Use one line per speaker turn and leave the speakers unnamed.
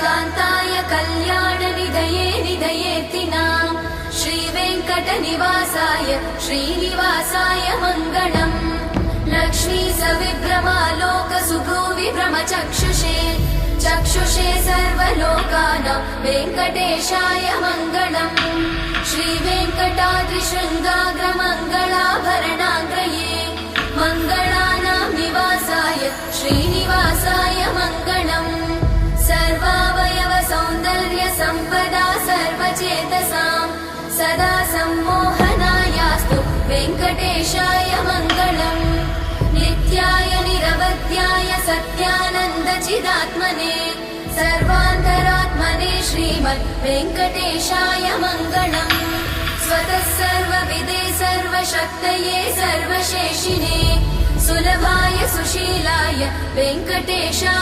कान्ताय कल्याणनिधये निधयेत्तिनां श्रीवेङ्कटनिवासाय श्रीनिवासाय मङ्गलम् लक्ष्मी सविभ्रमालोकसुभ्रूविभ्रमचक्षुषे चक्षुषे सर्वलोकानां वेङ्कटेशाय मङ्गलम् श्रीवेङ्कटाद्रिशृङ्गाग्रमङ्गलाभरणाग्रये मङ्गलानां निवासाय श्रीनिवासाय मङ्गलम् सर्वावयव सौन्दर्य सम्पदा सर्वचेतसां सदा सम्मोहनायास्तु वेङ्कटेशाय मङ्गलम् नित्याय निरवध्याय सत्यानन्दचिदात्मने सर्वान्तरात्मने श्रीमद् वेङ्कटेशाय मङ्गलम् स्वतः सर्वविदे सर्वशक्तये सर्वशेषिने सुलभाय सुशीलाय वेङ्कटेशाय